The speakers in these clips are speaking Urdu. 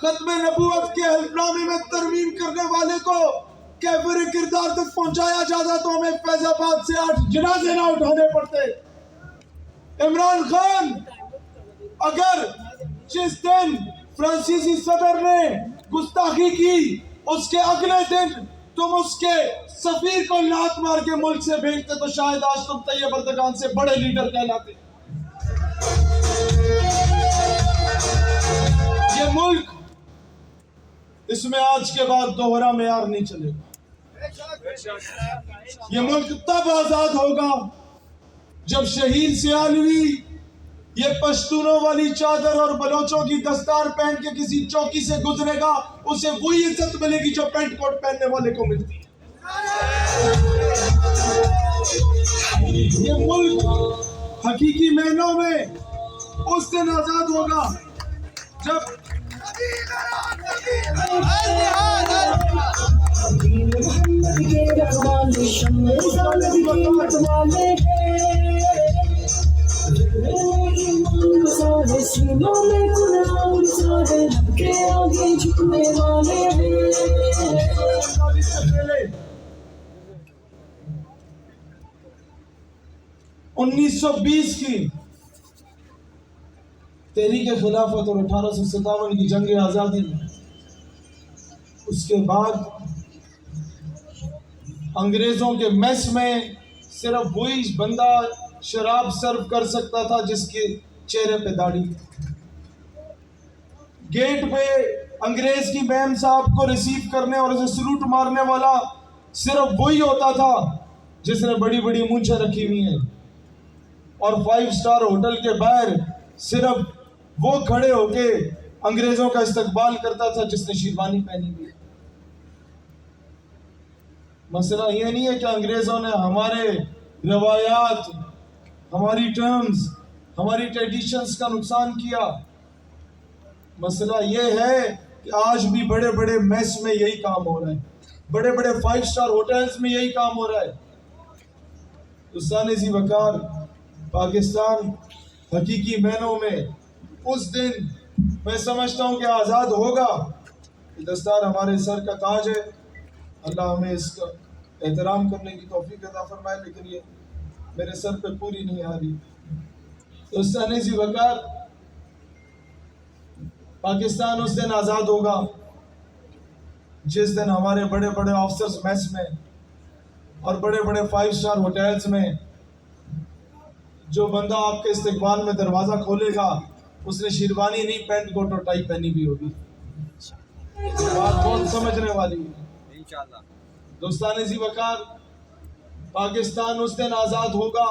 ختم نبوت کے حلفنامے میں ترمیم کرنے والے کو کیفر کردار تک پہنچایا جاتا تو ہمیں فیض آباد سے 8 جنازے نہ اٹھانے پڑتے۔ عمران خان اگر جس دن فرانسیسی صدر نے گستاخی کی اس کے اگلے دن تم اس کے سفیر کو لات مار کے ملک سے بھیجتے تو شاید آج تم طیب اردگان سے بڑے لیڈر کہلاتے۔ یہ ملک اس میں آج کے بعد دوہرا معیار نہیں چلے گا۔ یہ ملک تب آزاد ہوگا جب شہید سیالوی یہ پشتونوں والی چادر اور بلوچوں کی دستار پہن کے کسی چوکی سے گزرے گا، اسے وہی عزت ملے گی جو پینٹ کوٹ پہننے والے کو ملتی ہے۔ یہ ملک حقیقی معنوں میں اس دن آزاد ہوگا جب دین محمد کے رکھوالے شمع رسالت کے متوالے ہیں، ایمان بسارے سینوں میں قرآن سارے رب کے آگے جھکنے والے ہیں۔ 1920 کی تحریک خلافت اور 1857 کی جنگ آزادی میں اس کے بعد انگریزوں کے میس میں صرف وہی بندہ شراب سرو کر سکتا تھا جس کے چہرے پہ داڑھی تھی۔ گیٹ پہ انگریز کی میم صاحب کو ریسیو کرنے اور اسے سلوٹ مارنے والا صرف وہی ہوتا تھا جس نے بڑی بڑی مونچھیں رکھی ہوئی ہیں، اور 5 سٹار ہوٹل کے باہر صرف وہ کھڑے ہو کے انگریزوں کا استقبال کرتا تھا جس نے شیروانی پہنی ہوئی۔ مسئلہ یہ نہیں ہے کہ انگریزوں نے ہمارے روایات، ہماری ٹرمز، ہماری ٹریڈیشنز کا نقصان کیا۔ مسئلہ یہ ہے کہ آج بھی بڑے بڑے میس میں یہی کام ہو رہا ہے، بڑے بڑے 5 سٹار ہوٹلز میں یہی کام ہو رہا ہے۔ دوستان ذی وقار، پاکستان حقیقی معنوں میں اس دن میں سمجھتا ہوں کہ آزاد ہوگا۔ یہ دستار ہمارے سر کا تاج ہے، اللہ ہمیں اس کا احترام کرنے کی توفیق عطا فرمائے، لیکن یہ میرے سر پہ پوری نہیں آ رہی۔ دوستان ذی وقار، پاکستان اس دن آزاد ہوگا جس دن ہمارے بڑے بڑے آفیسرز میس میں اور بڑے بڑے 5 سٹار ہوٹلز میں جو بندہ آپ کے استقبال میں دروازہ کھولے گا اس نے شیروانی نہیں، پینٹ کوٹ اور ٹائی پہنی بھی ہوگی۔ بات بہت سمجھنے والی ہے انشاءاللہ۔ دوستان ذی وقار، پاکستان اس دن آزاد ہوگا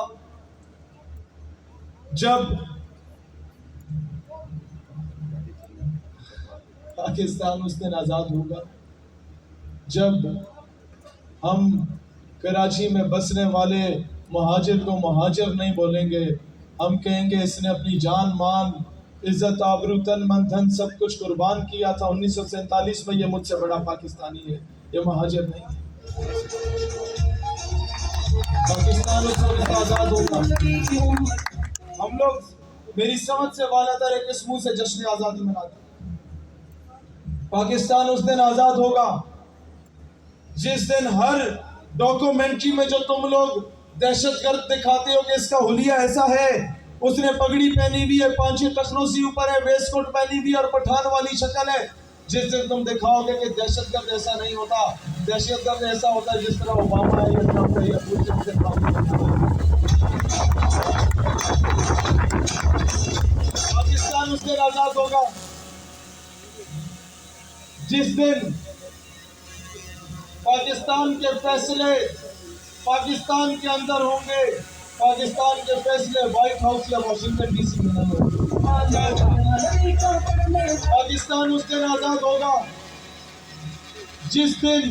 جب ہم کراچی میں بسنے والے مہاجر کو مہاجر نہیں بولیں گے، ہم کہیں گے اس نے اپنی جان مان، عزت، آبرو، تن من دھن سب کچھ قربان کیا تھا 1947 میں، یہ مجھ سے بڑا پاکستانی ہے، یہ مہاجر نہیں ہے۔ پاکستان اس وقت آزاد ہوگا، ہم لوگ میری سمجھ سے بالاتر ایک اس منہ سے جشن آزادی مناتے ہیں۔ پاکستان اس دن آزاد ہوگا جس دن ہر ڈاکومنٹری میں جو تم لوگ دہشت گرد دکھاتے ہو کہ اس کا حلیہ ایسا ہے، اس نے پگڑی پہنی ہوئی ہے، 5-6 ٹخنوں سے اوپر ہے، ویسٹ کوٹ پہنی ہوئی اور پٹھان والی شکل ہے، جس دن تم دکھاؤ گے کہ دہشت گرد ایسا نہیں ہوتا، دہشت گرد ایسا ہوتا ہے جس طرح اوباما ہے یا ٹرمپ ہے یا پوتن سے پاکستان اس دن آزاد ہوگا جس دن پاکستان کے فیصلے پاکستان کے اندر ہوں گے، پاکستان کے فیصلے وائٹ ہاؤس یا واشنگٹن ڈی سی میں نہیں ہوں گے۔ پاکستان اس دن آزاد ہوگا جس دن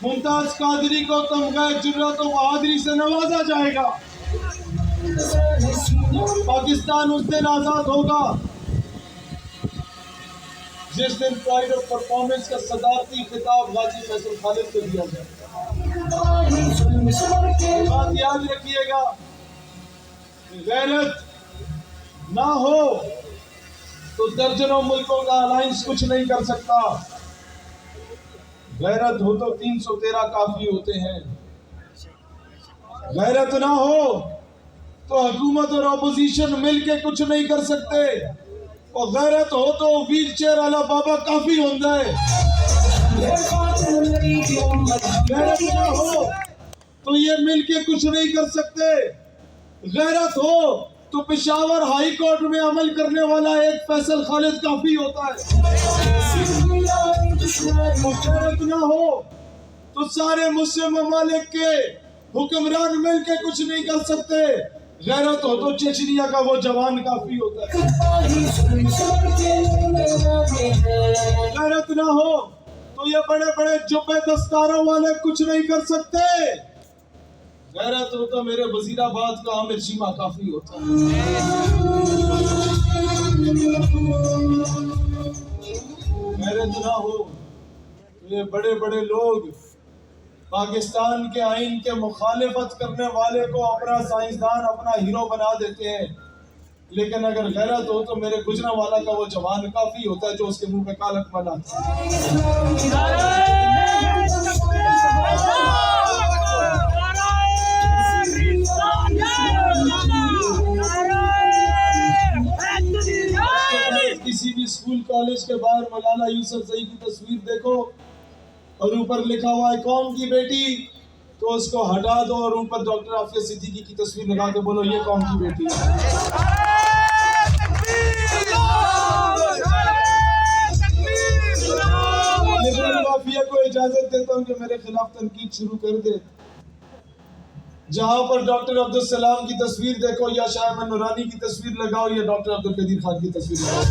ممتاز قادری کو تمغہ جرأت و بہادری سے نوازا جائے گا۔ پاکستان اس دن آزاد ہوگا جس دن پرائڈ آف پرفارمنس کا صدارتی خطاب غازی فیصل خالد کو دیا جائے گا۔ بات یاد رکھیے گا، غیرت نہ ہو تو درجنوں ملکوں کا الائنس کچھ نہیں کر سکتا. غیرت ہو تو 313 کافی ہوتے ہیں. غیرت نہ ہو تو حکومت اور اپوزیشن مل کے کچھ نہیں کر سکتے. اور غیرت ہو تو ویل چیئر والا بابا کافی ہوتا ہے. غیرت نہ ہو تو یہ مل کے کچھ نہیں کر سکتے. غیرت ہو تو پشاور ہائی کورٹ میں عمل کرنے والا ایک فیصل خالد کافی ہوتا ہے. غیرت نہ ہو تو سارے مسلم ممالک کے حکمران مل کے کچھ نہیں کر سکتے. غیرت ہو تو چچنیا کا وہ جوان کافی ہوتا ہے. غیرت نہ ہو تو یہ بڑے بڑے جبے دستاروں والے کچھ نہیں کر سکتے. غیرت ہو تو میرے وزیر آباد کا عامر چیمہ کافی ہوتا ہے. غیرت نہ ہو تو یہ بڑے بڑے لوگ پاکستان کے آئین کے مخالفت کرنے والے کو اپنا سائنسدان اپنا ہیرو بنا دیتے ہیں. لیکن اگر غیرت ہو تو میرے گجرانوالہ کا وہ جوان کافی ہوتا ہے جو اس کے منہ پہ کالک بناتا ہے. کسی بھی اسکول کالج کے باہر مولانا یوسف زئی کی تصویر دیکھو اور اوپر لکھا ہوا ہے قوم کی بیٹی, تو اس کو ہٹا دو اور اوپر ڈاکٹر عافیہ صدیقی کی تصویر لگا کے بولو یہ قوم کی بیٹی ہے. لبرل مافیا کو اجازت دیتا ہوں کہ میرے خلاف تنقید شروع کر دے. جہاں پر ڈاکٹر عبدالسلام کی تصویر دیکھو یا شاہ احمد نورانی کی تصویر لگاؤ یا ڈاکٹر عبدالقدیر خان کی تصویر لگاؤ.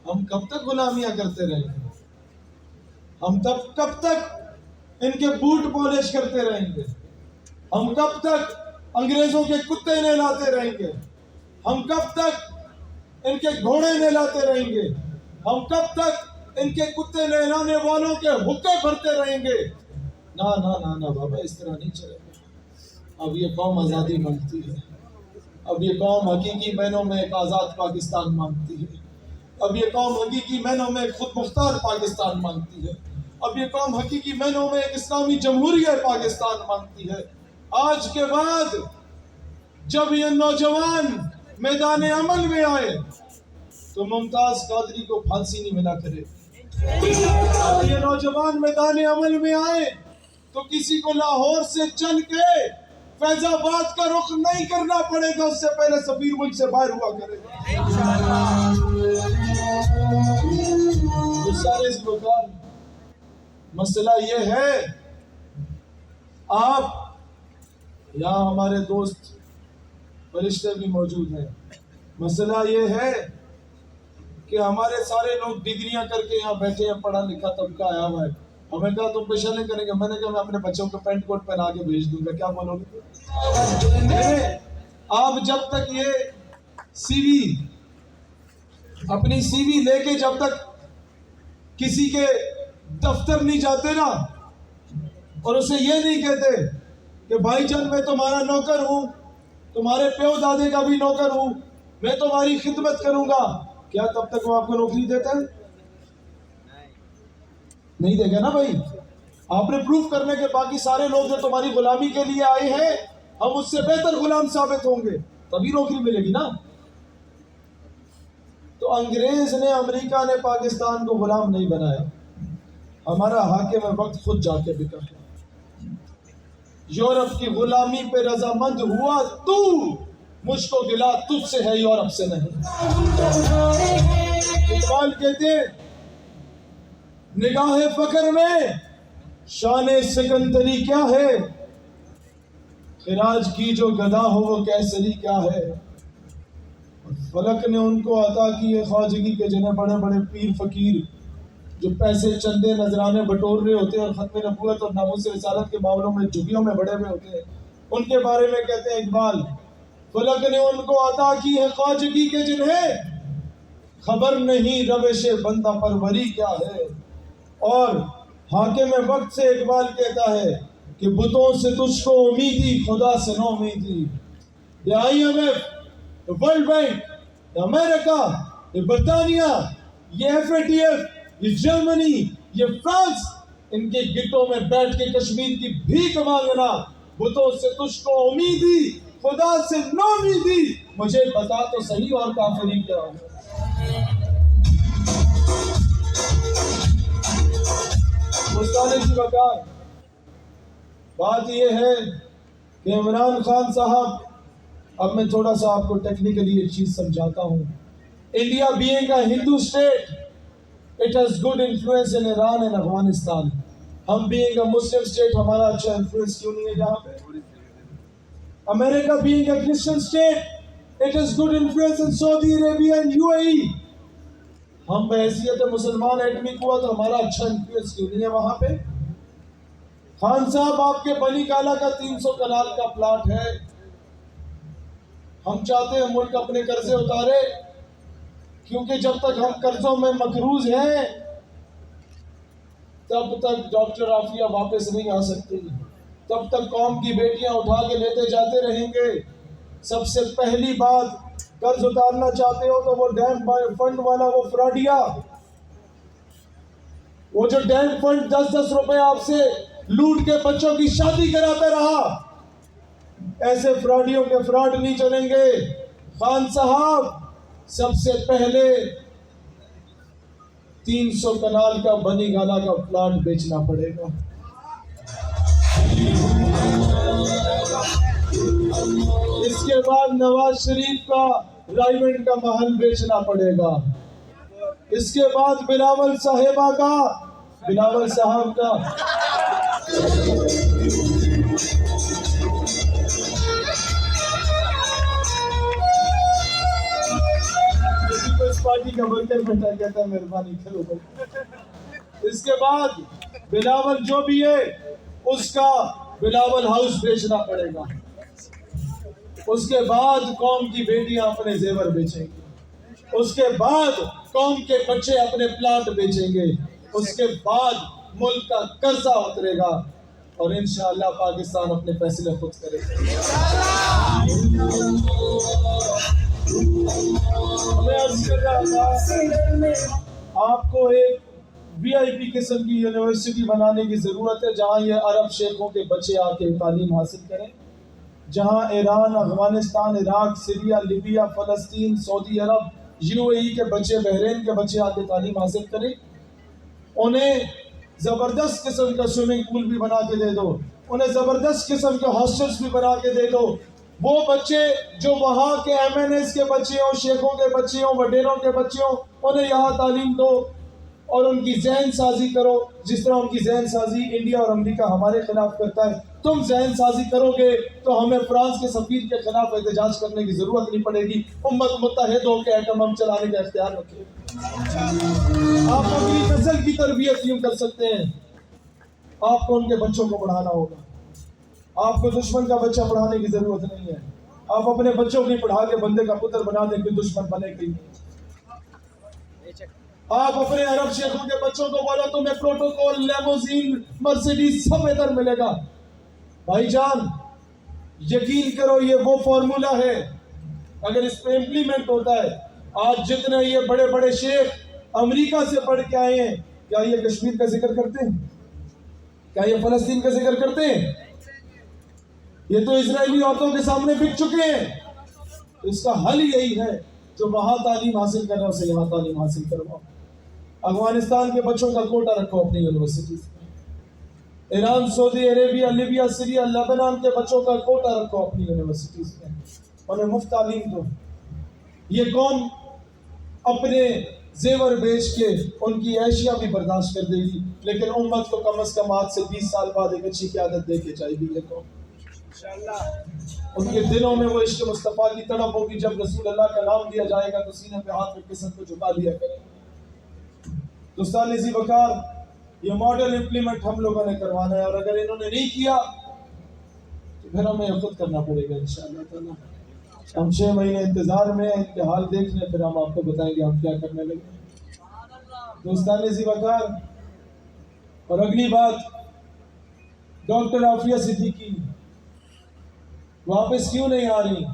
ہم کب تک غلامیاں کرتے رہیں گے؟ ہم کب تک ان کے بوٹ پالش کرتے رہیں گے؟ ہم کب تک انگریزوں کے کتے نہلاتے رہیں گے؟ ہم کب تک ان کے گھوڑے نہلاتے رہیں گے؟ ہم کب تک ان کے کتے نہلانے والوں کے حقے بھرتے رہیں گے؟ نہ نہ نہ نہ بابا, اس طرح نہیں چلے گا. اب یہ قوم آزادی مانگتی ہے. اب یہ قوم حقیقی معنوں میں ایک آزاد پاکستان مانگتی ہے. اب یہ قوم حقیقی معنوں میں ایک خود مختار پاکستان مانگتی ہے. اب یہ قوم حقیقی معنوں میں ایک اسلامی جمہوریہ پاکستان مانگتی ہے. آج کے بعد جب یہ نوجوان میدان عمل میں آئے تو ممتاز قادری کو پھانسی نہیں ملا کرے. یہ نوجوان میدان عمل میں آئے تو کسی کو لاہور سے چل کے فیض آباد کا رخ نہیں کرنا پڑے گا, اس سے پہلے سفیر ملک سے باہر ہوا کرے گا. سارے بکار مسئلہ یہ ہے, آپ یہاں ہمارے دوست فرشتے بھی موجود ہیں. مسئلہ یہ ہے کہ ہمارے سارے لوگ ڈگریاں کر کے یہاں بیٹھے ہیں, پڑھا لکھا طبقہ آیا ہوا ہے. ہمیں کہا تم پیشہ نہیں کریں گے. میں نے کہا میں اپنے بچوں کو پینٹ کوٹ پہنا کے بھیج دوں گا. کیا بولو گے؟ آپ جب تک یہ سی وی اپنی سی وی لے کے جب تک کسی کے دفتر نہیں جاتے نا اور اسے یہ نہیں کہتے کہ بھائی جان میں تمہارا نوکر ہوں, تمہارے پیو دادے کا بھی نوکر ہوں, میں تمہاری خدمت کروں گا, کیا تب تک وہ آپ کو نوکری دیتا ہے؟ نہیں دے گا نا بھائی. آپ نے پروف کرنے کے باقی سارے لوگ جو تمہاری غلامی کے لیے آئے ہیں ہم اس سے بہتر غلام ثابت ہوں گے تبھی نوکری ملے گی نا. تو انگریز نے, امریکہ نے پاکستان کو غلام نہیں بنایا. ہمارا حاکم وقت خود جا کے بکا ہے. یورپ کی غلامی پہ رضامند ہوا تو, مجھ کو گلا تجھ سے ہے یورپ سے نہیں. اقبال کہتے ہیں نگاہ فخر میں شان سکندری کیا ہے, خراج کی جو گدا ہو وہ کیسری کیا ہے. فلک نے ان کو عطا کی ہے خواجگی کے جنہیں بڑے بڑے پیر فقیر جو پیسے چندے نذرانے بٹور رہے ہوتے ہیں اور ختم نبوت اور ناموس رسالت کے معاملوں میں جھگیوں میں بڑے ہوئے ہوتے ہیں. ان کے بارے میں کہتے ہیں اقبال, فلک نے ان کو عطا کی ہے خواجگی کے جنہیں خبر نہیں روش بندہ پروری کیا ہے. اور حاکم وقت سے اقبال کہتا ہے کہ بتوں سے تجھ کو امیدی خدا سے نو امیدی. یہ IMF، یہ ورلڈ بینک، یہ امریکہ، یہ برطانیہ، یہ FATF، یہ جرمنی، یہ فرانس، ان کے گٹوں میں بیٹھ کے کشمیر کی بھیک مانگنا. بتوں سے تجھ کو امیدی خدا سے نو امیدی، مجھے بتا تو صحیح اور کافری کیا ہوں. مستعلق کی بکار بات یہ ہے کہ عمران خان صاحب، اب میں تھوڑا سا آپ کو ٹیکنیکلی ایک چیز سمجھاتا ہوں. India being a Hindu state, it has good influence in Iran and Afghanistan. ہم being a Muslim state، ہمارا اچھا انفلوئنس کیوں نہیں ہے جہاں پہ؟ امریکہ being a Christian state, it has good influence in Saudi Arabia and UAE. ہم بحیثیت مسلمان ایٹمی قوت، ہمارا اچھا انفلوئنس کیوں نہیں ہے وہاں پہ؟ خان صاحب، آپ کے بنی کالا کا 300 کنال کا پلاٹ ہے. ہم چاہتے ہیں ملک اپنے قرضے اتارے، کیونکہ جب تک ہم قرضوں میں مقروض ہیں تب تک ڈاکٹر عافیہ واپس نہیں آ سکتی، تب تک قوم کی بیٹیاں اٹھا کے لیتے جاتے رہیں گے. سب سے پہلی بات، قرض اتارنا چاہتے ہو تو وہ ڈیم فنڈ والا وہ فراڈیا، وہ جو ڈیم فنڈ 10-10 روپے آپ سے لوٹ کے بچوں کی شادی کراتا رہا، ایسے فراڈیوں کے فراڈ نہیں چلیں گے. خان صاحب، سب سے پہلے 300 کنال کا بنی گالا کا پلاٹ بیچنا پڑے گا. اس کے بعد نواز شریف کا رائمنڈ کا محل بیچنا پڑے گا. اس کے بعد بلاول صاحب کا اس پارٹی کا ورکر بیٹا کہتا ہے مہربانی کرو. اس کے بعد بلاول جو بھی ہے اس کا بلاول ہاؤس بیچنا پڑے گا. اس کے بعد قوم کی بیٹیاں اپنے زیور بیچیں گی. اس کے بعد قوم کے بچے اپنے پلاٹ بیچیں گے. اس کے بعد ملک کا قرضہ اترے گا اور انشاءاللہ پاکستان اپنے فیصلے خود کرے گا. میں عرض کر رہا تھا، آپ کو ایک VIP قسم کی یونیورسٹی بنانے کی ضرورت ہے جہاں یہ عرب شیخوں کے بچے آ کے تعلیم حاصل کریں، جہاں ایران، افغانستان، عراق، سیریا، لیبیا، فلسطین، سعودی عرب، UAE کے بچے، بحرین کے بچے آ کے تعلیم حاصل کریں. انہیں زبردست قسم کا سوئمنگ پول بھی بنا کے دے دو، انہیں زبردست قسم کے ہاسٹلس بھی بنا کے دے دو. وہ بچے جو وہاں کے MNAs کے بچے ہوں، شیخوں کے بچے ہوں، وڈیروں کے بچے ہوں، انہیں یہاں تعلیم دو اور ان کی ذہن سازی کرو. جس طرح ان کی ذہن سازی انڈیا اور امریکہ ہمارے خلاف کرتا ہے، تم ذہن سازی کرو گے تو ہمیں فرانس کے سفیر کے خلاف احتجاج کرنے کی ضرورت نہیں پڑے گی. امت متحد ہو کے ایٹم بم چلانے کا اختیار رکھے. آپ اپنی نسل کی تربیت یوں کر سکتے ہیں. آپ کو ان کے بچوں کو پڑھانا ہوگا. آپ کو دشمن کا بچہ پڑھانے کی ضرورت نہیں ہے. آپ اپنے بچوں کو پڑھا کے بندے کا پتر بنا دیں کہ دشمن بنے گی. آپ اپنے عرب شیخوں کے بچوں کو بولو تمہیں پروٹوکول، لیموزین، مرسیڈیز سب ادھر ملے گا. بھائی جان یقین کرو یہ وہ فارمولا ہے، اگر اس پہ امپلیمنٹ ہوتا ہے. آج جتنے یہ بڑے بڑے شیخ امریکہ سے پڑھ کے آئے ہیں، کیا یہ کشمیر کا ذکر کرتے ہیں؟ کیا یہ فلسطین کا ذکر کرتے ہیں؟ یہ تو اسرائیلی عورتوں کے سامنے بک چکے ہیں. اس کا حل یہی ہے، جو وہاں تعلیم حاصل کر رہا اسے یہاں تعلیم حاصل کرواؤ. افغانستان کے بچوں کا کوٹا رکھو اپنی یونیورسٹیز میں. ایران، سعودی عربیہ، لیبیا، سیریا، لبنان کے بچوں کا کوٹا رکھو اپنی یونیورسٹیز میں. انہیں مفت تعلیم دو. یہ قوم اپنے زیور بیچ کے ان کی عیشیاں بھی برداشت کر دے گی، لیکن امت کو کم از کم آج سے 20 سال بعد ایک اچھی قیادت دے کے جائے گی. یہ قوم ان کے دلوں میں وہ عشق مصطفیٰ کی تڑپ ہوگی. جب رسول اللہ کا نام دیا جائے گا تو سینے پہ ہاتھ رکھ کے سب کو جھکا دیا کریں. دوستان ذی وقار، یہ ماڈل امپلیمنٹ ہم لوگوں نے کروانا ہے، اور اگر انہوں نے نہیں کیا تو پھر ہمیں خود کرنا پڑے گا انشاءاللہ تعالیٰ. ہم 6 مہینے انتظار میں ہیں، ان کے حال دیکھ لیں، پھر ہم آپ کو بتائیں گے ہم کیا کرنے لگے. دوستان ذی وقار، اور اگلی بات، ڈاکٹر عافیہ صدیقی واپس کیوں نہیں آ رہی؟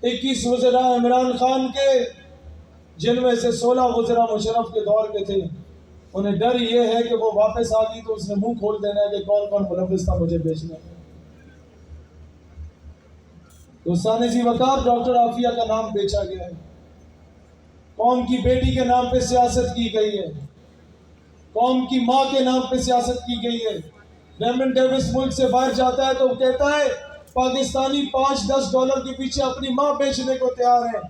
21 وزراء عمران خان کے، جن میں سے 16 وزراء مشرف کے دور کے تھے، انہیں ڈر یہ ہے کہ وہ واپس آ گئی تو اس نے منہ کھول دینا ہے کہ کون کون ملوث تھا مجھے بیچنے میں۔ دوستان ذی وقار، ڈاکٹر عافیہ کا نام بیچا گیا ہے، قوم کی بیٹی کے نام پہ سیاست کی گئی ہے، قوم کی ماں کے نام پہ سیاست کی گئی ہے۔ ریمنڈ ڈیوس ملک سے باہر جاتا ہے تو وہ کہتا ہے پاکستانی $5-10 کے پیچھے اپنی ماں بیچنے کو تیار ہے۔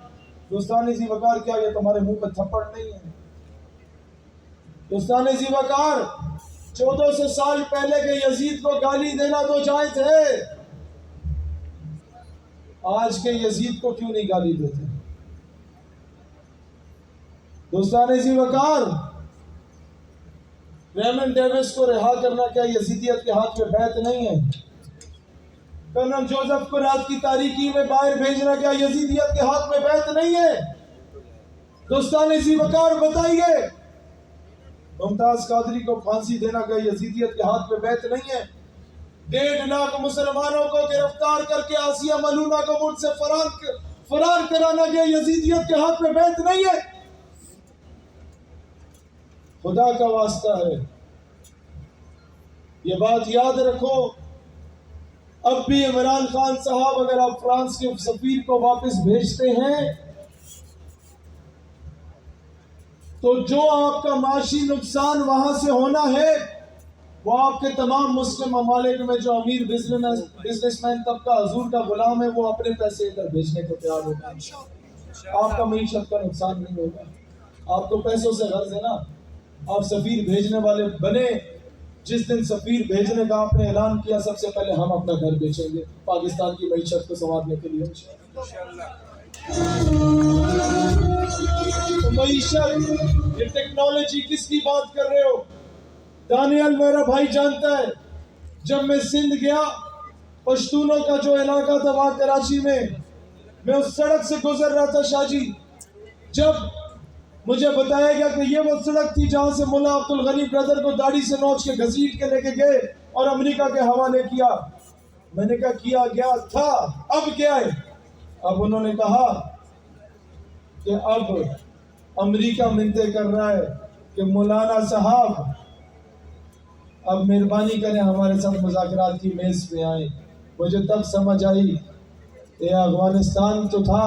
دوستان ذی وقار، کیا یہ تمہارے منہ پہ تھپڑ نہیں ہے؟ دوستان ذی وقار، 1400 سال پہلے کے یزید کو گالی دینا تو جائز ہے، آج کے یزید کو کیوں نہیں گالی دیتے؟ دوستان ذی وقار، ریمنڈ ڈیوس کو رہا کرنا کیا یزیدیت کے ہاتھ میں بیعت نہیں ہے؟ کرنل جوزف کو رات کی تاریکی میں باہر بھیجنا کیا یزیدیت کے ہاتھ میں بیعت نہیں ہے؟ دوستان ذی وقار بتائیے، ممتاز قادری کو پھانسی دینا کیا یزیدیت کے ہاتھ میں بیعت نہیں ہے؟ 1.5 لاکھ مسلمانوں کو گرفتار کر کے آسیہ ملونہ کو ملک سے فرار کرانا کیا یزیدیت کے ہاتھ میں بیعت نہیں ہے؟ خدا کا واسطہ ہے، یہ بات یاد رکھو، اب بھی عمران خان صاحب اگر آپ فرانس کے سفیر کو واپس بھیجتے ہیں تو جو آپ کا معاشی نقصان وہاں سے ہونا ہے وہ آپ کے تمام مسلم ممالک میں جو امیر بزنس مین طبقہ حضور کا غلام ہے وہ اپنے پیسے ادھر بھیجنے کو تیار ہوگا، آپ کا معیشت کا نقصان نہیں ہوگا۔ آپ کو پیسوں سے غرض ہے نا، آپ سفیر بھیجنے والے بنے، جس دن سفیر بھیجنے کا آپ نے اعلان کیا سب سے پہلے ہم اپنا گھر بیچیں گے پاکستان کی معیشت کو سنوارنے کے لیے۔ معیشت، یہ ٹیکنالوجی کس کی بات کر رہے ہو؟ دانیال میرا بھائی جانتا ہے، جب میں سندھ گیا، پشتونوں کا جو علاقہ تھا وہاں کراچی میں اس سڑک سے گزر رہا تھا شاہ جی، جب مجھے بتایا گیا کہ یہ وہ سڑک تھی جہاں سے ملا عبدالغنی برادر کو داڑھی سے نوچ کے گھسیٹ کے لے کے گئے اور امریکہ کے حوالے کیا۔ میں نے کہا کیا گیا تھا، اب کیا ہے؟ اب انہوں نے کہا کہ اب امریکہ منتیں کر رہا ہے کہ مولانا صاحب اب مہربانی کریں ہمارے ساتھ مذاکرات کی میز پہ آئیں۔ مجھے تب سمجھ آئی کہ افغانستان تو تھا،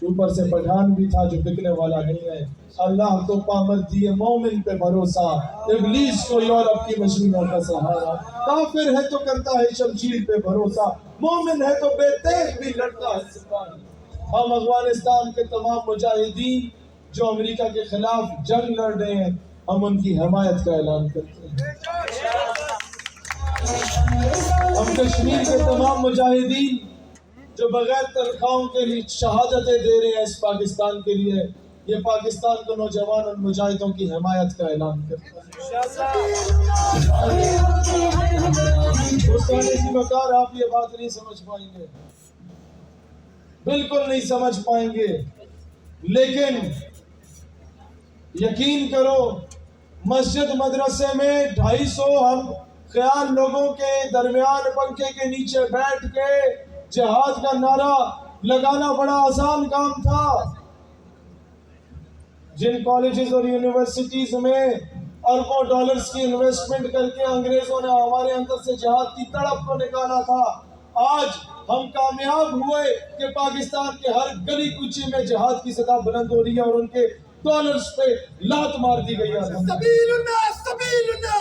اوپر سے پٹھان بھی تھا جو بکنے والا نہیں ہے۔ اللہ تو پامر دیے مومن پہ بھروسہ، ابلیس کو یورپ کی مشینوں کا سہارا، کافر ہے تو کرتا ہے شمشیر پہ بھروسہ، مومن ہے تو بے تیغ بھی لڑتا ہے سپاہی۔ ہم افغانستان کے تمام مجاہدین جو امریکہ کے خلاف جنگ لڑ رہے ہیں، ہم ان کی حمایت کا اعلان کرتے ہیں۔ ہم کشمیر کے تمام مجاہدین جو بغیر تنخواہوں کے لیے شہادتیں دے رہے ہیں اس پاکستان کے لیے، یہ پاکستان کے نوجوان اور مجاہدوں کی حمایت کا اعلان کرتا ہے۔ دوستان ذی وقار، آپ یہ بات نہیں سمجھ پائیں گے، بالکل نہیں سمجھ پائیں گے، لیکن یقین کرو مسجد مدرسے میں 250 ہم خیال لوگوں کے درمیان پنکھے کے نیچے بیٹھ کے جہاد کا نعرہ لگانا بڑا آسان کام تھا۔ جن کالجز اور یونیورسٹیز میں اربوں ڈالرز کی انویسٹمنٹ کر کے انگریزوں نے ہمارے اندر سے جہاد کی تڑپ کو نکالا تھا، آج ہم کامیاب ہوئے کہ پاکستان کے ہر گلی کوچے میں جہاد کی صدا بلند ہو رہی ہے اور ان کے ڈالرز پہ لات مار دی گئی ہے۔ سبیلنا سبیلنا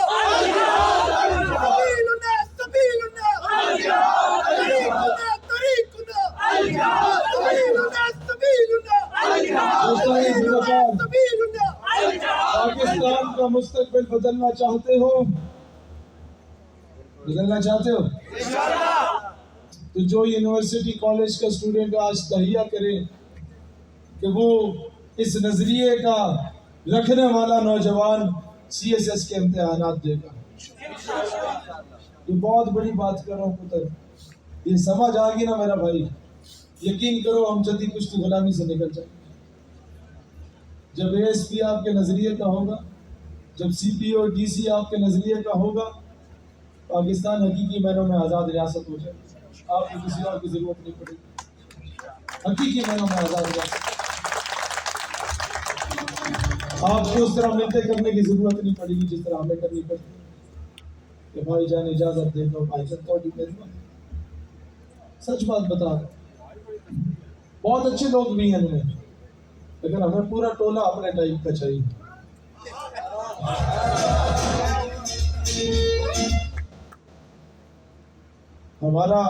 سبیلنا سبیلنا طریقنا طریقنا سبیلنا سبیلنا سبیلنا۔ پاکستان کا مستقبل بدلنا چاہتے ہو؟ بدلنا چاہتے ہو تو جو یونیورسٹی کالج کا اسٹوڈنٹ آج تہیہ کرے کہ وہ اس نظریے کا رکھنے والا نوجوان CSS کے امتحانات دے گا۔ یہ بہت بڑی بات کر رہا ہوں پتر، یہ سمجھ آ گئی نا میرا بھائی؟ یقین کرو ہم جدی کشتی غلامی سے نکل جائیں گے۔ جب ASP آپ کے نظریے کا ہوگا، جب سی پی او ڈی سی آپ کے نظریے کا ہوگا پاکستان حقیقی معنوں میں آزاد ریاست ہو جائے گی. آپ کو کسی اور کی ضرورت نہیں پڑے گی. حقیقی معنوں میں آزاد ریاست. آپ کو اس طرح ملتے کرنے کی ضرورت نہیں پڑے گی جس طرح ہمیں کرنی پڑتی کہ بھائی جان اجازت دے دو بھائی جان تو سچ بات بتا رہا ہوں. بہت اچھے لوگ بھی ہیں ان میں لیکن ہمیں پورا ٹولہ اپنے ٹائپ کا چاہیے. ہمارا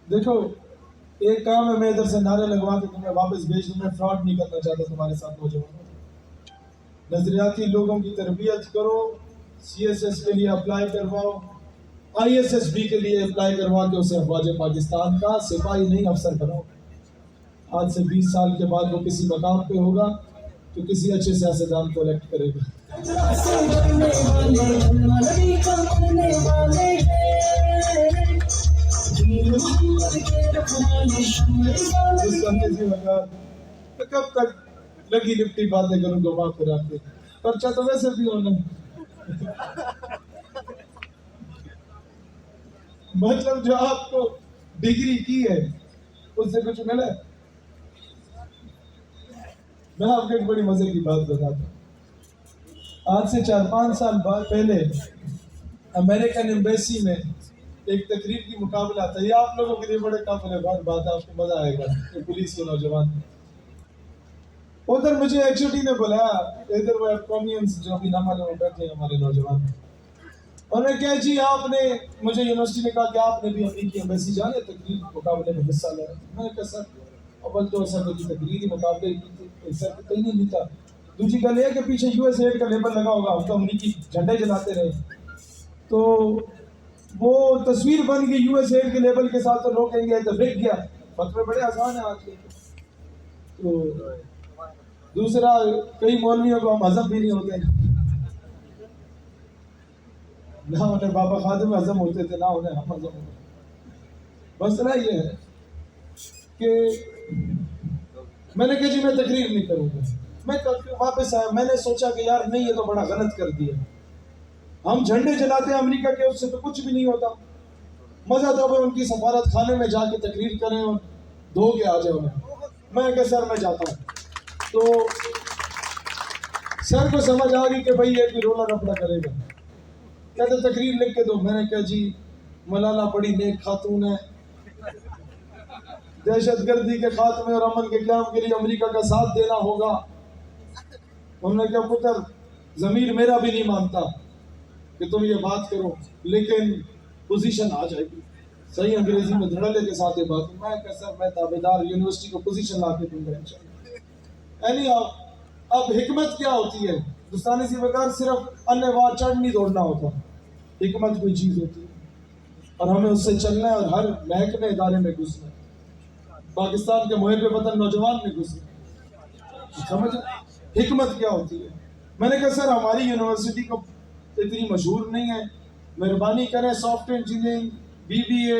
دیکھو ایک کام ہے, میں ادھر سے نعرے لگوا کے تمہیں واپس بھیج دوں. میں فراڈ نہیں کرنا چاہتا تمہارے ساتھ نوجوانوں. نظریاتی لوگوں کی تربیت کرو, سی ایس ایس کے لیے اپلائی کرواؤ, آئی ایس ایس بی کے لیے اپلائی کروا کے اسے افواج پاکستان کا سپاہی نہیں افسر بناؤ. آج سے 20 سال کے بعد وہ کسی مقام پہ ہوگا تو کسی اچھے سیاستدان کو الیکٹ کرے گا. کب تک لگی لپٹی باتیں کروں گا پھرا کے, پرچہ تو ویسے بھی ہونا. مطلب جو آپ کو ڈگری کی ہے اس سے کچھ ملا. میں آپ کو ایک بڑی مزے کی بات بتاتا ہوں. آج سے 4-5 سال پہلے امریکن ایمبیسی میں ایک تقریب کی مقابلہ تھا. یہ آپ لوگوں کے لیے بڑے قابل غور بات ہے, آپ کو مزہ آئے گا. پولیس کے نوجوان ادھر مجھے ایچ او ڈی نے بولا, ادھر وہ قومیانس جو ابھی نام والے بیٹھے ہیں ہمارے نوجوان, انہوں نے کہا جی آپ نے مجھے یونیورسٹی نے کہا کہ آپ نے بھی امریکی ایمبیسی جانے تقریر مقابلے میں حصہ لیا. میں نے کہا سر اول تو سر کی تقریری مقابلے کی تھی, سر کہیں نہیں تھا. دوسری گل یہ کہ پیچھے یو ایس ایڈ کا لیبل لگا ہوگا, ہم تو امریکی جھنڈے جلاتے رہے تو وہ تصویر بن گئی یو ایس ایڈ کے لیبل کے ساتھ, تو لوگ کہیں گے تو بک گیا. فتوے بڑے آسان ہیں آج کے. تو دوسرا کئی مولویوں کو ہم ہضم بھی نہیں ہوتے, نہ انہیں بابا خادم ہضم ہوتے تھے نہ انہیں ہم ہضم ہوتے. مسئلہ یہ ہے کہ میں نے کہا جی میں تقریر نہیں کروں گا. میں واپس آیا, میں نے سوچا کہ یار نہیں یہ تو بڑا غلط کر دیا. ہم جھنڈے جلاتے ہیں امریکہ کے, اس سے تو کچھ بھی نہیں ہوتا. مزہ تو ان کی سفارت خانے میں جا کے تقریر کریں اور دھو کے آ جائیں. میں کہا سر میں جاتا ہوں. تو سر کو سمجھ آ گئی کہ بھائی یہ کوئی رولا رپڑا کرے گا. کہتے تقریر لکھ کے دو. میں نے کہا جی ملالہ بڑی نیک خاتون ہے, دہشت گردی کے خاتمے اور امن کے قیام کے لیے امریکہ کا ساتھ دینا ہوگا. انہوں نے کہا پتر ضمیر میرا بھی نہیں مانتا کہ تم یہ بات کرو, لیکن پوزیشن آ جائے گی. صحیح انگریزی میں دھڑلے کے ساتھ یہ بات. میں کہا سر میں تابعدار یونیورسٹی کو پوزیشن لا کے دوں گا انشاءاللہ. یعنی اب حکمت کیا ہوتی ہے؟ ہندوستانی سی بغیر صرف انے وار چڑھ نہیں دوڑنا ہوتا. حکمت کوئی چیز ہوتی ہے اور ہمیں اس سے چلنا ہے اور ہر محکمے ادارے میں گھسنا ہے. پاکستان کے محب وطن نوجوان میں گھسنا. سمجھ حکمت کیا ہوتی ہے؟ میں نے کہا سر ہماری یونیورسٹی کو اتنی مشہور نہیں ہے, مہربانی کریں software engineering, B B A,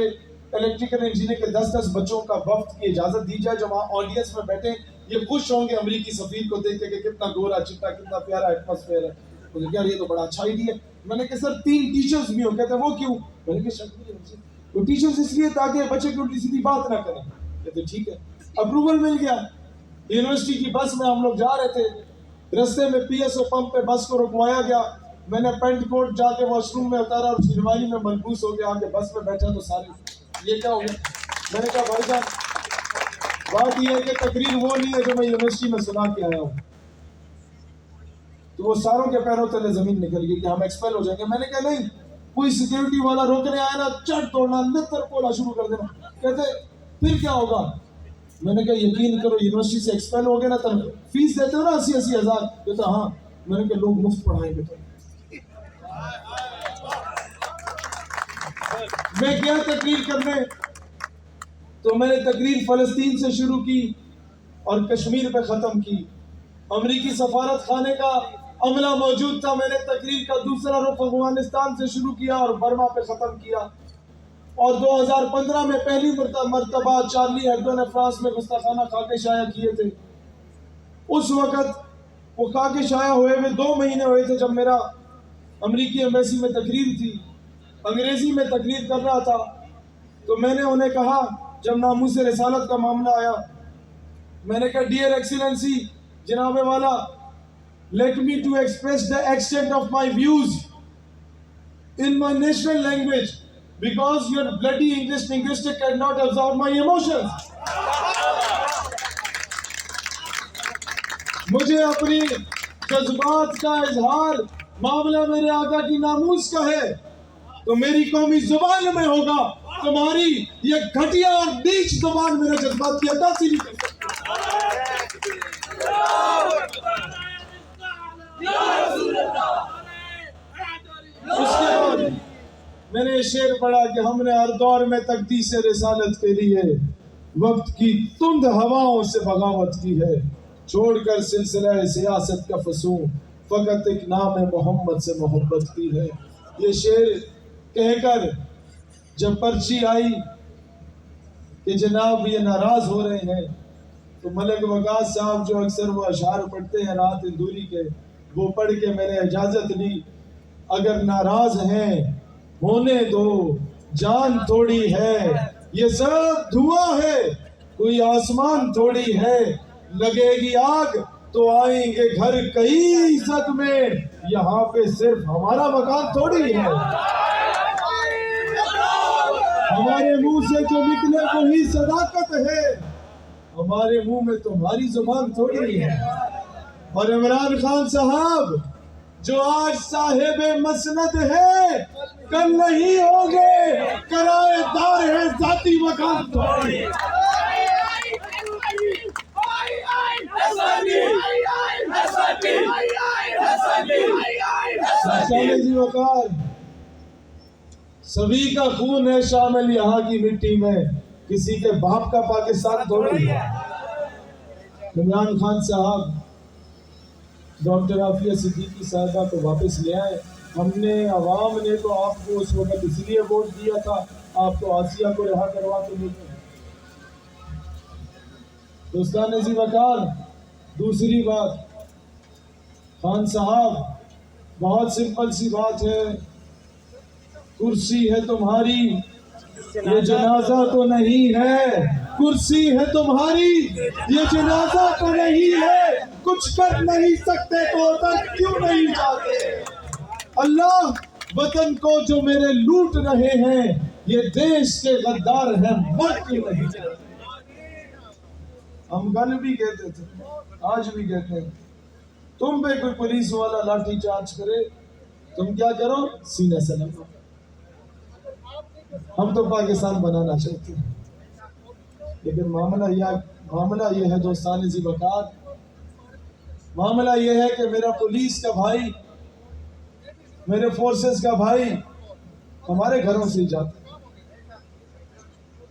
electrical engineering کے 10 بچوں کا وفد کی اجازت دی جائے جو وہاں آڈینس میں بیٹھے. یہ خوش ہوں گے امریکی سفیر کو دیکھ کے کہ کتنا گورا چٹا, کتنا پیارا ایٹماسفیئر ہے. مجھے کہا یہ تو بڑا اچھا آئیڈیا ہے. میں نے کہا سر 3 ٹیچرز بھی ہو. کہتے ہیں وہ کیوں؟ میں نے کہا شک نہیں, وہ ٹیچرز اس لیے تاکہ بچے کی الٹی سیدھی بات نہ کریں. کہتے ٹھیک ہے. اپروول مل گیا. یونیورسٹی کی بس میں ہم لوگ جا رہے تھے, رستے میں پی ایس او پمپ پہ بس کو رکوایا گیا. میں نے پینٹ کوٹ جا کے واش روم میں اتارا اور شیروانی میں ملبوس ہو گیا. آگے بس میں بیٹھا تو سارے یہ کیا ہو گیا. میں نے کہا بھائی جان بات یہ ہے کہ تقریر وہ نہیں ہے جو میں یونیورسٹی میں سنا کے آیا ہوں. تو وہ ساروں کے پیروں تلے زمین نکل گئی کہ ہم ایکسپیل ہو جائیں گے. میں نے کہا نہیں, کوئی سیکیورٹی والا روکنے آیا نا چٹ توڑنا, نتر بولا شروع کر دینا. کہتے پھر کیا ہوگا؟ میں نے کہا یقین کرو یونیورسٹی سے ایکسپیل ہو گئے نا, تب فیس دیتے ہو نا 80,000 ہزار. کہتا ہاں. میں نے کہا لوگ مفت پڑھائیں گے. تو میں گیا تقریر کرنے, تو میں نے تقریر فلسطین سے شروع کی اور کشمیر پہ ختم کی. امریکی سفارت خانے کا عملہ موجود تھا. میں نے تقریر کا دوسرا رخ افغانستان سے شروع کیا اور برما پہ ختم کیا. اور 2015 میں پہلی مرتبہ چارلی ہیبڈو نے فرانس میں گستاخانہ خاکے شائع کیے تھے. اس وقت وہ کہا کہ شائع ہوئے ہوئے 2 مہینے ہوئے تھے جب میرا امریکی ایمبیسی میں تقریر تھی، انگریزی میں تقریر کر رہا تھا، تو میں نے انہیں کہا جب ناموس رسالت کا معاملہ آیا، میں نے کہا ڈیئر ایکسیلنسی، جناب والا، let me to express the extent of my views in my national language because your bloody English linguistic cannot absorb my emotions. مجھے اپنی جذبات کا اظہار معاملہ میرے آقا کی ناموس کا ہے تو میری قومی زبان میں ہوگا، تمہاری یہ گھٹیا اور نیچ زبان میرے جذبات کی عکاسی نہیں کر سکتی۔ اس کے بعد میں نے یہ شعر پڑھا کہ ہم نے ہر دور میں تقدیس رسالت کے لیے وقت کی تند ہواؤں سے بغاوت کی ہے، چھوڑ کر سلسلہ سیاست کا فسون فقط ایک نام محمد سے محبت کی ہے۔ یہ شعر کہہ کر جب پرچی آئی کہ جناب یہ ناراض ہو رہے ہیں تو ملک وقاص صاحب جو اکثر وہ اشعار پڑھتے ہیں رات اندوری کے، وہ پڑھ کے میں نے اجازت لی، اگر ناراض ہیں ہونے دو، جان تھوڑی ہے، یہ سب دھواں ہے، کوئی آسمان تھوڑی ہے، لگے گی آگ تو آئیں گے گھر کئی صد میں، یہاں پہ صرف ہمارا مکان تھوڑی ہے، ہمارے منہ سے جو نکلے وہی صداقت ہے، ہمارے منہ میں تمہاری زبان تھوڑی ہے۔ اور عمران خان صاحب جو آج صاحب مسند ہے کل نہیں ہوگے، کرائے دار ہے ذاتی مکان تھوڑی ہے۔ جی وقار سبھی کا خون ہے شامل یہاں کی مٹی میں، کسی کے باپ کا پاکستان تھوڑی ہے۔ عمران خان صاحب ڈاکٹر عافیہ صدیقی صاحبہ کو واپس لے آئے، ہم نے عوام نے تو آپ کو اس وقت اس لیے ووٹ دیا تھا، آپ تو آسیہ کو رہا کروا کے نہیں تھے۔ دوستان عزیز وقار دوسری بات، خان صاحب بہت سمپل سی بات ہے، کرسی ہے تمہاری یہ جنازہ تو نہیں ہے، کرسی ہے تمہاری یہ جنازہ تو نہیں ہے، کچھ کر نہیں سکتے تو وطن کیوں نہیں جاتے؟ اللہ وطن کو جو میرے لوٹ رہے ہیں یہ دیش کے غدار ہیں، مر کیوں نہیں جاتے؟ ہم کل بھی کہتے تھے، آج بھی کہتے ہیں، تم پہ کوئی پولیس والا لاٹھی چارج کرے تم کیا کرو؟ سینے سے لگو۔ ہم تو پاکستان بنانا چاہتے ہیں، لیکن معاملہ یہ ہے دوستان عزیز وقار، معاملہ یہ ہے کہ میرا پولیس کا بھائی، میرے فورسز کا بھائی ہمارے گھروں سے ہی جاتے ہیں،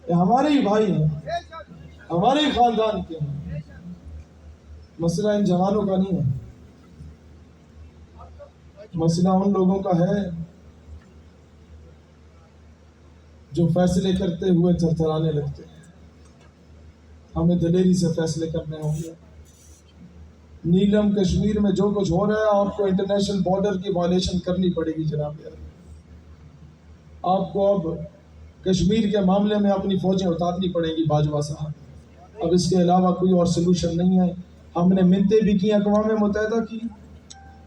یہ ہمارے ہی بھائی ہیں، ہمارے ہی خاندان کے ہیں، مسئلہ ان جوانوں کا نہیں ہے، مسئلہ ان لوگوں کا ہے جو فیصلے کرتے ہوئے تھرتھرانے لگتے ہیں۔ ہمیں دلیری سے فیصلے کرنے ہوں گے۔ نیلم کشمیر میں جو کچھ ہو رہا ہے آپ کو انٹرنیشنل بارڈر کی وائلیشن کرنی پڑے گی جناب یار، آپ کو اب کشمیر کے معاملے میں اپنی فوجیں اتارنی پڑیں گی باجوہ صاحب، اب اس کے علاوہ کوئی اور سلوشن نہیں ہے۔ ہم نے منتیں بھی کی اقوام متحدہ کی،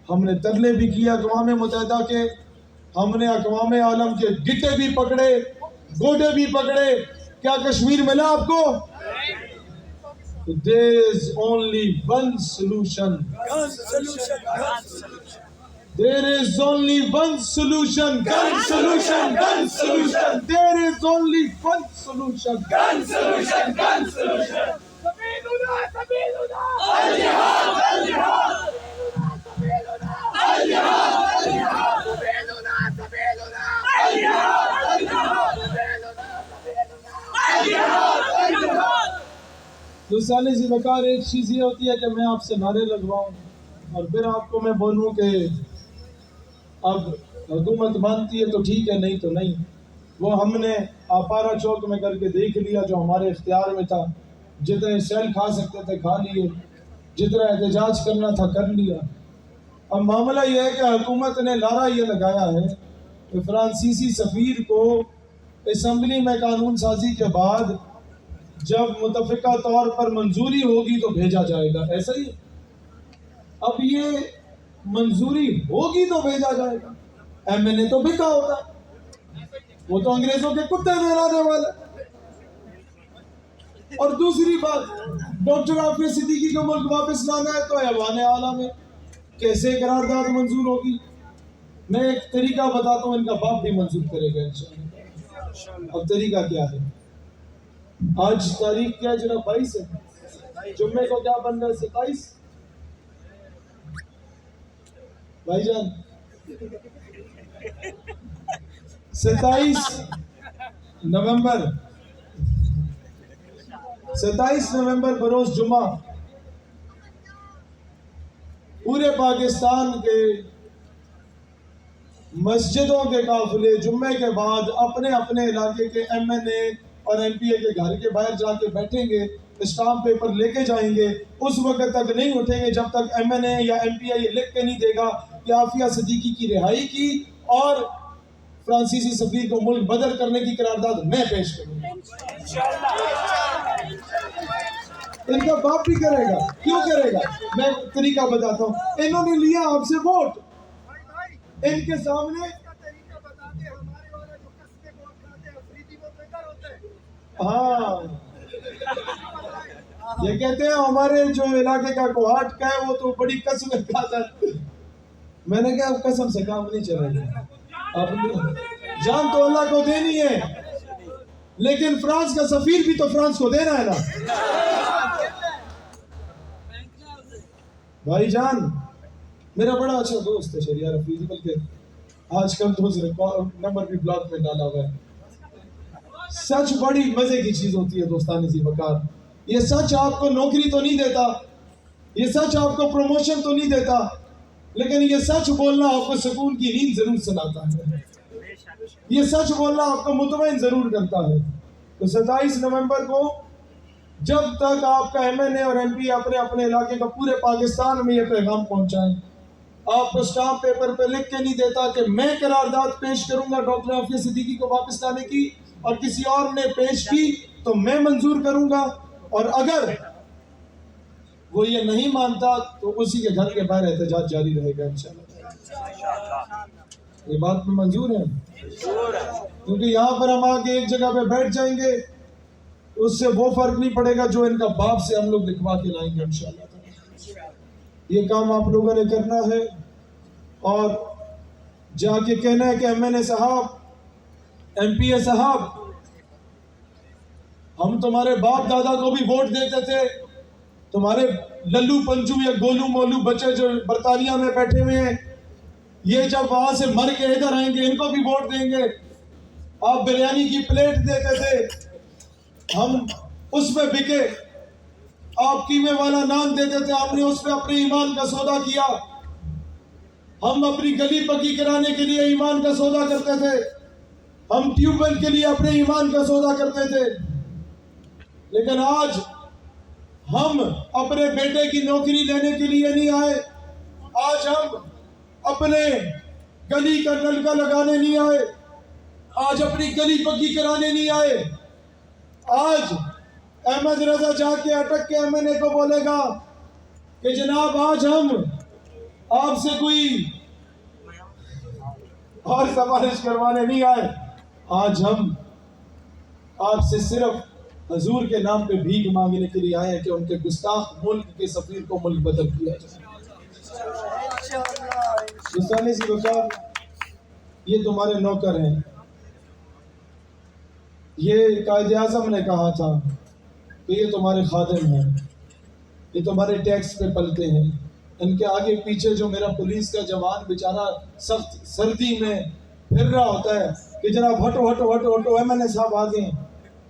ہم نے ترلے بھی کیا اقوام متحدہ کے، ہم نے اقوام عالم کے گٹے بھی پکڑے، گوڈے بھی پکڑے، کیا کشمیر ملا آپ کو؟ There is only one solution. There is only one solution. Gun solution. Gun solution. There is only one solution. Gun solution. Gun solution. سبيلنا سبيلنا الجهاد الجهاد سبيلنا الجهاد الجهاد سبيلنا سبيلنا الجهاد الجهاد سبيلنا سبيلنا الجهاد الجهاد۔ دوستان عزیز وقار ایک چیز یہ ہوتی ہے کہ میں آپ سے نعرے لگواؤں اور پھر آپ کو میں بولوں کہ اب حکومت مانتی ہے تو ٹھیک ہے، نہیں تو نہیں۔ وہ ہم نے آپارا چوک میں کر کے دیکھ لیا جو ہمارے اختیار میں تھا، جتنے سیل کھا سکتے تھے کھا لیے، جتنا احتجاج کرنا تھا کر لیا. اب معاملہ یہ ہے کہ حکومت نے نعرہ یہ لگایا ہے کہ فرانسیسی سفیر کو اسمبلی میں قانون سازی کے بعد جب متفقہ طور پر منظوری ہوگی تو بھیجا جائے گا. ایسا ہی اب یہ منظوری ہوگی تو بھیجا جائے گا. ایم این اے تو بکا ہوتا ہے, وہ تو انگریزوں کے کتے نہلانے والا. اور دوسری بات, ڈاکٹر عافیہ صدیقی کو ملک واپس لانا ہے تو ایوان اعلیٰ میں کیسے قرارداد منظور ہوگی؟ میں ایک طریقہ بتاتا ہوں, ان کا باپ بھی منظور کرے گا انشاءاللہ. اب طریقہ کیا ہے؟ آج تاریخ کیا ہے جناب؟ 22 ہے. جمعے کو کیا بن رہا ہے؟ 27. بھائی جان 27 نومبر بروز جمعہ پورے پاکستان کے مسجدوں کے قافلے جمعے کے بعد اپنے اپنے علاقے کے ایم این اے اور ایم پی اے کے گھر کے باہر جا کے بیٹھیں گے, اسٹامپ پیپر لے کے جائیں گے. اس وقت تک نہیں اٹھیں گے جب تک ایم این اے یا ایم پی اے یہ لکھ کے نہیں دے گا کہ عافیہ صدیقی کی رہائی کی اور فرانسیسی سفیر کو ملک بدر کرنے کی قرارداد میں پیش کروں گا. ان کا باپ بھی کرے گا. کیوں کرے گا؟ میں طریقہ بتاتا ہوں. انہوں نے لیا آپ سے ووٹ, ان کے سامنے ہاں یہ کہتے ہیں ہمارے جو علاقے کا کوہاٹ کا ہے وہ تو بڑی قسم کھاتا ہے. میں نے کہا قسم سے کام نہیں چلے گا, جان تو اللہ کو دینی ہے, لیکن فرانس کا سفیر بھی تو فرانس کو دینا ہے نا. بھائی جان میرا بڑا اچھا دوست ہے شریعہ رفیقی, بلکہ آج کل تو نمبر بھی بلاک میں ڈالا ہوا ہے. سچ بڑی مزے کی چیز ہوتی ہے دوستانی سی وقار. یہ سچ آپ کو نوکری تو نہیں دیتا, یہ سچ آپ کو پروموشن تو نہیں دیتا, لیکن یہ سچ بولنا آپ کو سکون کی نیند ضرور سلاتا ہے. یہ سچ بولنا آپ کو مطمئن ضرور کرتا ہے. تو 27 نومبر کو جب تک آپ کا ایم این اے اور ایم پی اپنے اپنے علاقے کا پورے پاکستان میں یہ پیغام پہنچائیں, آپ کو اسٹامپ پیپر پہ لکھ کے نہیں دیتا کہ میں قرارداد پیش کروں گا ڈاکٹر عافیہ صدیقی کو واپس لانے کی, اور کسی اور نے پیش کی تو میں منظور کروں گا, اور اگر وہ یہ نہیں مانتا تو اسی کے گھر کے باہر احتجاج جاری رہے گا انشاءاللہ. یہ بات میں منظور ہے, کیونکہ یہاں پر ہم آگے ایک جگہ پہ بیٹھ جائیں گے, اس سے وہ فرق نہیں پڑے گا جو ان کا باپ سے ہم لوگ لکھوا کے لائیں گے انشاءاللہ. یہ کام آپ لوگوں نے کرنا ہے, اور جا کے کہنا ہے کہ ایم این اے صاحب, ایم پی اے صاحب, ہم تمہارے باپ دادا کو بھی ووٹ دیتے تھے, تمہارے للو پنجو یا گولو مولو بچے جو برطانیہ میں بیٹھے ہوئے ہیں, یہ جب وہاں سے مر کے ادھر آئیں گے ان کو بھی ووٹ دیں گے. آپ بریانی کی پلیٹ دیتے تھے, ہم اس پہ بکے. آپ قیمے والا نان دیتے تھے, ہم نے اس پہ اپنے ایمان کا سودا کیا. ہم اپنی گلی پکی کرانے کے لیے ایمان کا سودا کرتے تھے, ہم ٹیوب ویل کے لیے اپنے ایمان کا سودا کرتے تھے. لیکن آج ہم اپنے بیٹے کی نوکری لینے کے لیے نہیں آئے, آج ہم اپنے گلی کا نلکا لگانے نہیں آئے, آج اپنی گلی پکی کرانے نہیں آئے. آج احمد رضا جا کے اٹک کے ایم این اے کو بولے گا کہ جناب آج ہم آپ سے کوئی اور سفارش کروانے نہیں آئے, آج ہم آپ سے صرف حضور کے نام پہ بھیک مانگنے کے لیے آئے ہیں کہ ان کے گستاخ ملک کے سفیر کو ملک بدل کیا جائے. دوستانے سی وقار, یہ تمہارے نوکر ہیں. یہ قائد اعظم نے کہا تھا کہ یہ تمہارے خادم ہیں, یہ تمہارے ٹیکس پہ پلتے ہیں. ان کے آگے پیچھے جو میرا پولیس کا جوان بیچارہ سخت سردی میں پھر رہا ہوتا ہے کہ جناب ہٹو ہٹو ہٹو ہٹو, ایم این اے صاحب آگے ہیں.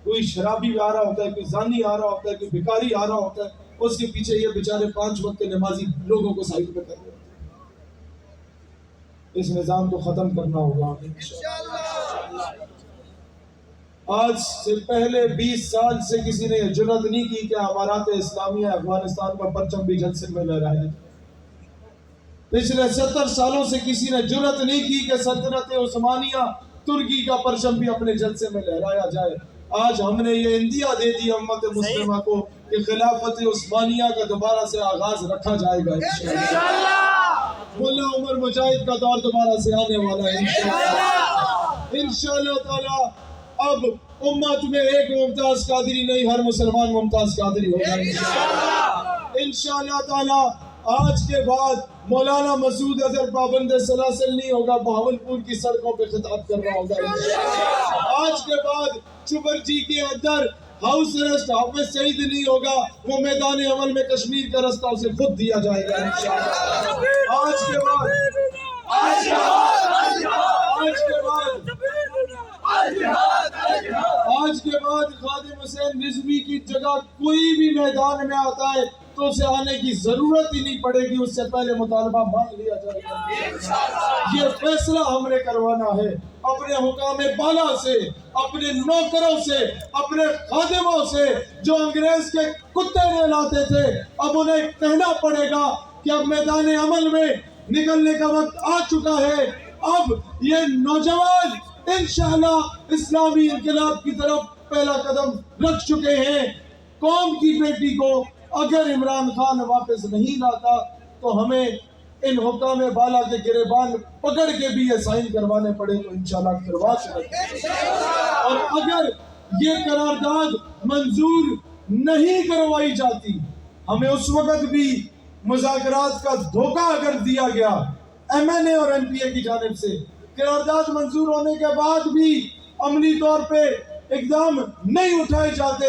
کوئی شرابی آ رہا ہوتا ہے, کوئی زانی آ رہا ہوتا ہے, کوئی بھکاری آ رہا ہوتا ہے, اس کے پیچھے یہ بیچارے 5 وقت کے نمازی لوگوں کو سائڈ پہ کر رہے ہیں. اس نظام کو ختم کرنا ہوگا. آج سے پہلے 20 سال سے کسی نے یہ جرات نہیں کی کہ امارات اسلامیہ افغانستان کا پرچم بھی جلسے میں لہرائے. پچھلے 70 سالوں سے کسی نے جرات نہیں کی کہ سلطنت عثمانیہ ترکی کا پرچم بھی اپنے جلسے میں لہرایا جائے. آج ہم نے یہ اندیا دے دی امت مسلمہ کو کہ خلافت عثمانیہ کا دوبارہ سے آغاز رکھا جائے گا انشاءاللہ. ملا عمر مجاہد کا دور دوبارہ سے آنے والا ہے انشاءاللہ تعالی. اب امت میں ایک ممتاز قادری نہیں، ہر مسلمان ممتاز قادری ہوگا انشاءاللہ تعالی. آج کے بعد مولانا مسعود اظہر پابند سلاسل نہیں ہوگا، بہاولپور کی سڑکوں پہ خطاب کر رہا ہوگا. آج کے بعد چپرجی کے اندر ہاؤس ارسٹ حافظ سعید نہیں ہوگا، وہ میدان عمل میں کشمیر کا رستہ اسے خود دیا جائے گا انشاءاللہ. آج کے بعد خادم حسین رضوی کی جگہ کوئی بھی میدان میں آتا ہے تو اسے آنے کی ضرورت ہی نہیں پڑے گی، اس سے پہلے مطالبہ مان لیا جائے گا. یہ فیصلہ ہم نے کروانا ہے اپنے حکام بالا سے، اپنے نوکروں سے، اپنے خادموں سے جو انگریز کے کتے نہلاتے تھے. اب انہیں کہنا پڑے گا کہ اب میدان عمل میں نکلنے کا وقت آ چکا ہے. اب یہ نوجوان انشاءاللہ اسلامی انقلاب کی طرف پہلا قدم رکھ چکے ہیں. قوم کی بیٹی کو اگر عمران خان واپس نہیں لاتا تو ہمیں ان حکام بالا کے گریبان پکڑ کے بھی یہ سائن کروانے پڑے تو انشاءاللہ کروا سکتے. اور اگر یہ قرارداد منظور نہیں کروائی جاتی، ہمیں اس وقت بھی مذاکرات کا دھوکہ اگر دیا گیا ایم این اے اور ایم پی اے کی جانب سے، قرارداد منظور ہونے کے بعد بھی عملی طور پہ اقدام نہیں اٹھائے جاتے،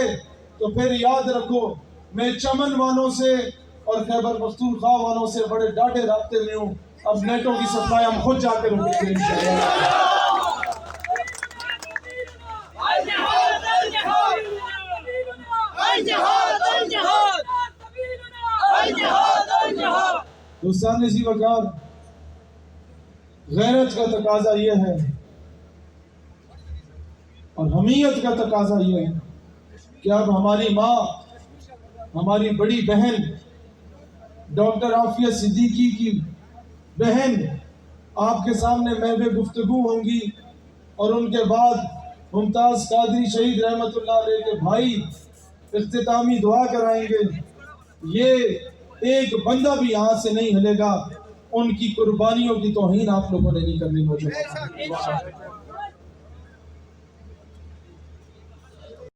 تو پھر یاد رکھو میں چمن والوں سے اور خیبر پختونخوا والوں سے بڑے ڈاٹے رابطے میں ہوں. اب نیٹوں کی سپلائی ہم خود جا کے روکیں گے انشاءاللہ. دوستان اسی وقار غیرت کا تقاضا یہ ہے اور حمیت کا تقاضا یہ ہے کہ اب ہماری ماں، ہماری بڑی بہن ڈاکٹر عافیہ صدیقی کی بہن آپ کے سامنے محو گفتگو ہوں گی، اور ان کے بعد ممتاز قادری شہید رحمت اللہ علیہ کے بھائی اختتامی دعا کرائیں گے. یہ ایک بندہ بھی یہاں سے نہیں ہلے گا، ان کی قربانیوں کی توہین آپ لوگوں نے نہیں کرنی.